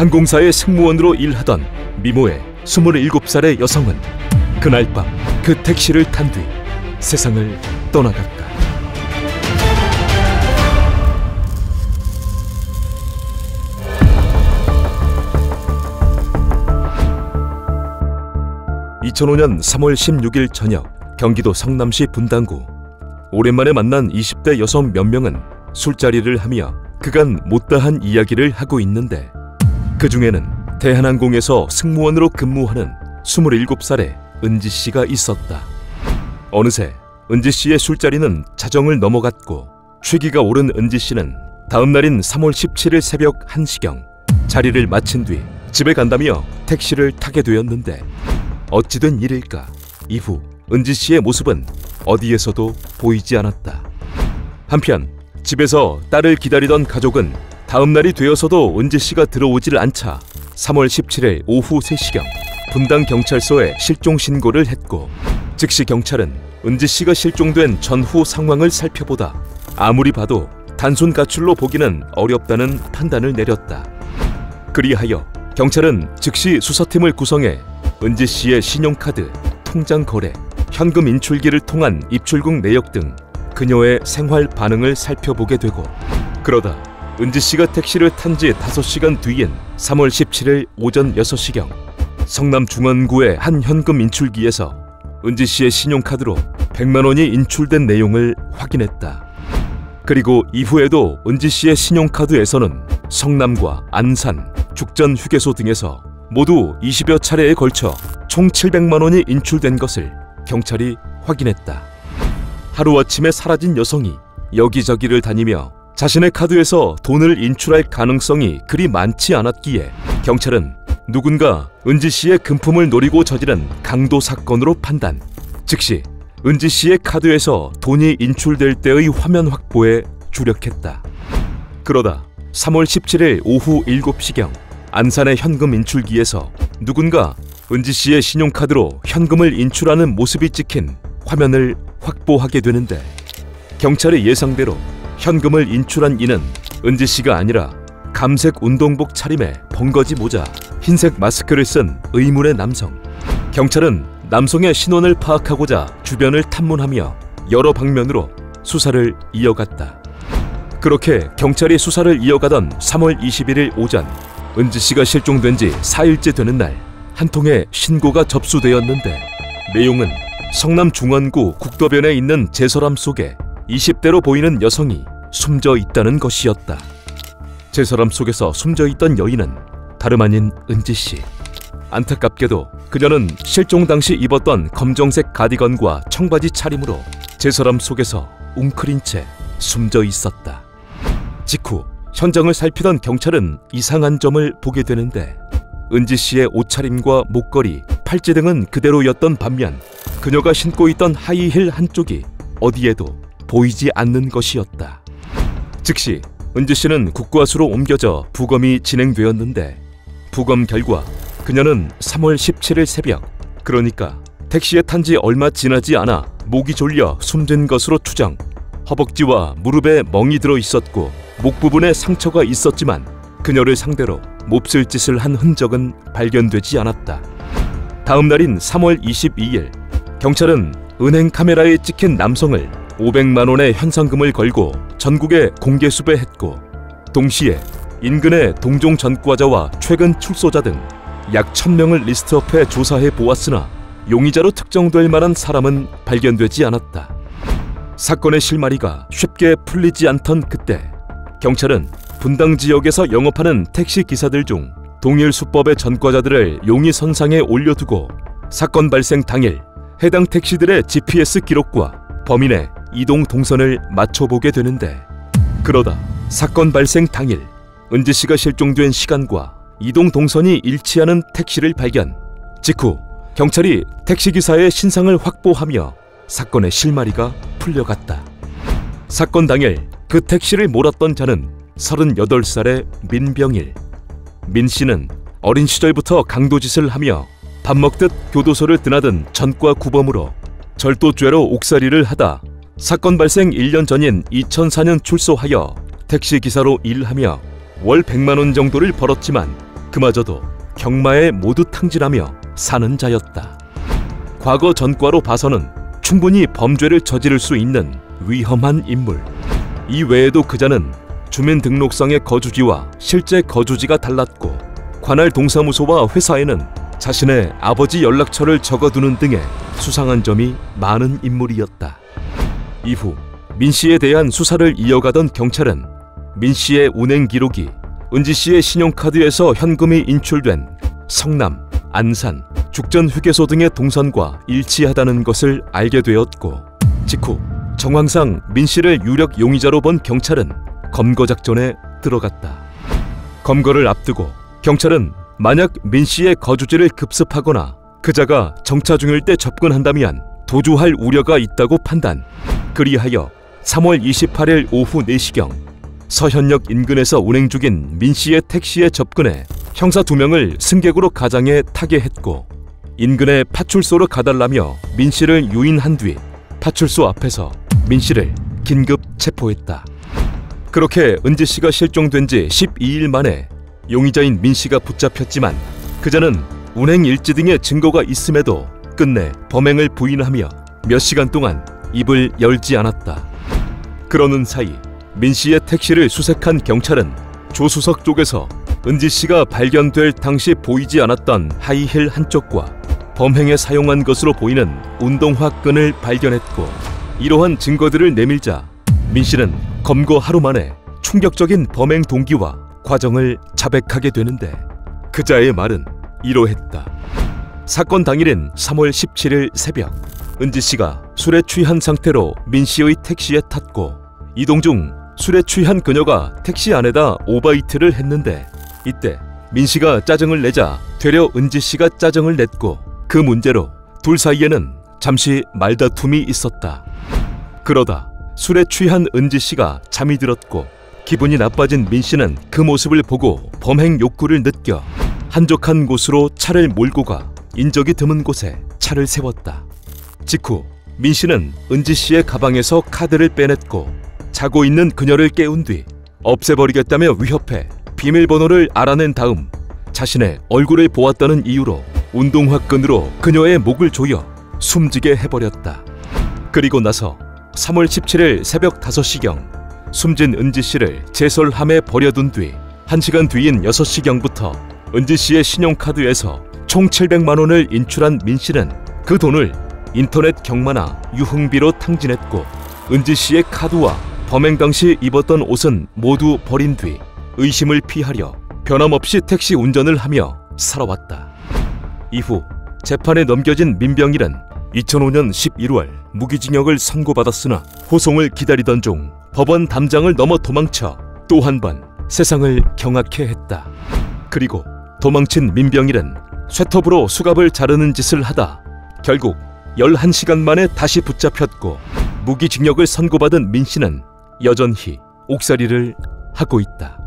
항공사의 승무원으로 일하던 미모의 27살의 여성은 그날 밤 그 택시를 탄 뒤 세상을 떠나갔다. (2005년 3월 16일) 저녁 경기도 성남시 분당구. 오랜만에 만난 20대 여성 몇 명은 술자리를 하며 그간 못다한 이야기를 하고 있는데, 그 중에는 대한항공에서 승무원으로 근무하는 27살의 은지씨가 있었다. 어느새 은지씨의 술자리는 자정을 넘어갔고 취기가 오른 은지씨는 다음 날인 3월 17일 새벽 1시경 자리를 마친 뒤 집에 간다며 택시를 타게 되었는데, 어찌된 일일까 이후 은지씨의 모습은 어디에서도 보이지 않았다. 한편 집에서 딸을 기다리던 가족은 다음 날이 되어서도 은지씨가 들어오질 않자 3월 17일 오후 3시경 분당경찰서에 실종 신고를 했고, 즉시 경찰은 은지씨가 실종된 전후 상황을 살펴보다 아무리 봐도 단순 가출로 보기는 어렵다는 판단을 내렸다. 그리하여 경찰은 즉시 수사팀을 구성해 은지씨의 신용카드, 통장 거래, 현금 인출기를 통한 입출국 내역 등 그녀의 생활 반응을 살펴보게 되고, 그러다 은지씨가 택시를 탄 지 5시간 뒤인 3월 17일 오전 6시경 성남중원구의 한 현금 인출기에서 은지씨의 신용카드로 100만 원이 인출된 내용을 확인했다. 그리고 이후에도 은지씨의 신용카드에서는 성남과 안산, 죽전 휴게소 등에서 모두 20여 차례에 걸쳐 총 700만 원이 인출된 것을 경찰이 확인했다. 하루아침에 사라진 여성이 여기저기를 다니며 자신의 카드에서 돈을 인출할 가능성이 그리 많지 않았기에 경찰은 누군가 은지씨의 금품을 노리고 저지른 강도 사건으로 판단, 즉시 은지씨의 카드에서 돈이 인출될 때의 화면 확보에 주력했다. 그러다 3월 17일 오후 7시경 안산의 현금 인출기에서 누군가 은지씨의 신용카드로 현금을 인출하는 모습이 찍힌 화면을 확보하게 되는데, 경찰의 예상대로 현금을 인출한 이는 은지씨가 아니라 감색 운동복 차림에 벙거지 모자, 흰색 마스크를 쓴 의문의 남성. 경찰은 남성의 신원을 파악하고자 주변을 탐문하며 여러 방면으로 수사를 이어갔다. 그렇게 경찰이 수사를 이어가던 3월 21일 오전, 은지씨가 실종된 지 4일째 되는 날 한 통의 신고가 접수되었는데, 내용은 성남중원구 국도변에 있는 제설함 속에 20대로 보이는 여성이 숨져 있다는 것이었다. 제설함 속에서 숨져 있던 여인은 다름 아닌 은지씨. 안타깝게도 그녀는 실종 당시 입었던 검정색 가디건과 청바지 차림으로 제설함 속에서 웅크린 채 숨져 있었다. 직후 현장을 살피던 경찰은 이상한 점을 보게 되는데, 은지씨의 옷차림과 목걸이, 팔찌 등은 그대로였던 반면 그녀가 신고 있던 하이힐 한쪽이 어디에도 보이지 않는 것이었다. 즉시 은지씨는 국과수로 옮겨져 부검이 진행되었는데, 부검 결과 그녀는 3월 17일 새벽, 그러니까 택시에 탄 지 얼마 지나지 않아 목이 졸려 숨진 것으로 추정, 허벅지와 무릎에 멍이 들어 있었고 목 부분에 상처가 있었지만 그녀를 상대로 몹쓸 짓을 한 흔적은 발견되지 않았다. 다음 날인 3월 22일 경찰은 은행 카메라에 찍힌 남성을 500만 원의 현상금을 걸고 전국에 공개 수배했고, 동시에 인근의 동종 전과자와 최근 출소자 등 약 1000명을 리스트업해 조사해 보았으나 용의자로 특정될 만한 사람은 발견되지 않았다. 사건의 실마리가 쉽게 풀리지 않던 그때 경찰은 분당 지역에서 영업하는 택시 기사들 중 동일 수법의 전과자들을 용의선상에 올려두고 사건 발생 당일 해당 택시들의 GPS 기록과 범인의 이동 동선을 맞춰보게 되는데, 그러다 사건 발생 당일 은지씨가 실종된 시간과 이동 동선이 일치하는 택시를 발견. 직후 경찰이 택시기사의 신상을 확보하며 사건의 실마리가 풀려갔다. 사건 당일 그 택시를 몰았던 자는 38살의 민병일. 민 씨는 어린 시절부터 강도짓을 하며 밥 먹듯 교도소를 드나든 전과 구범으로 절도죄로 옥살이를 하다 사건 발생 1년 전인 2004년 출소하여 택시기사로 일하며 월 100만 원 정도를 벌었지만 그마저도 경마에 모두 탕진하며 사는 자였다. 과거 전과로 봐서는 충분히 범죄를 저지를 수 있는 위험한 인물. 이 외에도 그자는 주민등록상의 거주지와 실제 거주지가 달랐고, 관할 동사무소와 회사에는 자신의 아버지 연락처를 적어두는 등의 수상한 점이 많은 인물이었다. 이후 민 씨에 대한 수사를 이어가던 경찰은 민 씨의 운행 기록이 은지 씨의 신용카드에서 현금이 인출된 성남, 안산, 죽전 휴게소 등의 동선과 일치하다는 것을 알게 되었고, 직후 정황상 민 씨를 유력 용의자로 본 경찰은 검거 작전에 들어갔다. 검거를 앞두고 경찰은 만약 민 씨의 거주지를 급습하거나 그자가 정차 중일 때 접근한다면 도주할 우려가 있다고 판단. 그리하여 3월 28일 오후 4시경 서현역 인근에서 운행 중인 민 씨의 택시에 접근해 형사 2명을 승객으로 가장해 타게 했고, 인근의 파출소로 가달라며 민 씨를 유인한 뒤 파출소 앞에서 민 씨를 긴급 체포했다. 그렇게 은지 씨가 실종된 지 12일 만에 용의자인 민 씨가 붙잡혔지만, 그자는 운행 일지 등의 증거가 있음에도 끝내 범행을 부인하며 몇 시간 동안 입을 열지 않았다. 그러는 사이 민 씨의 택시를 수색한 경찰은 조수석 쪽에서 은지 씨가 발견될 당시 보이지 않았던 하이힐 한쪽과 범행에 사용한 것으로 보이는 운동화 끈을 발견했고, 이러한 증거들을 내밀자 민 씨는 검거 하루 만에 충격적인 범행 동기와 과정을 자백하게 되는데, 그자의 말은 이러했다. 사건 당일인 3월 17일 새벽, 은지 씨가 술에 취한 상태로 민 씨의 택시에 탔고, 이동 중 술에 취한 그녀가 택시 안에다 오바이트를 했는데, 이때 민 씨가 짜증을 내자 되려 은지 씨가 짜증을 냈고, 그 문제로 둘 사이에는 잠시 말다툼이 있었다. 그러다 술에 취한 은지 씨가 잠이 들었고, 기분이 나빠진 민 씨는 그 모습을 보고 범행 욕구를 느껴 한적한 곳으로 차를 몰고 가 인적이 드문 곳에 차를 세웠다. 직후 민 씨는 은지 씨의 가방에서 카드를 빼냈고, 자고 있는 그녀를 깨운 뒤 없애버리겠다며 위협해 비밀번호를 알아낸 다음 자신의 얼굴을 보았다는 이유로 운동화 끈으로 그녀의 목을 조여 숨지게 해버렸다. 그리고 나서 3월 17일 새벽 5시경 숨진 은지 씨를 제설함에 버려둔 뒤 1시간 뒤인 6시경부터 은지 씨의 신용카드에서 총 700만 원을 인출한 민 씨는 그 돈을 인터넷 경마나 유흥비로 탕진했고, 은지 씨의 카드와 범행 당시 입었던 옷은 모두 버린 뒤 의심을 피하려 변함없이 택시 운전을 하며 살아왔다. 이후 재판에 넘겨진 민병일은 2005년 11월 무기징역을 선고받았으나 호송을 기다리던 중 법원 담장을 넘어 도망쳐 또 한 번 세상을 경악해 했다. 그리고 도망친 민병일은 쇠톱으로 수갑을 자르는 짓을 하다 결국 11시간 만에 다시 붙잡혔고, 무기징역을 선고받은 민 씨는 여전히 옥살이를 하고 있다.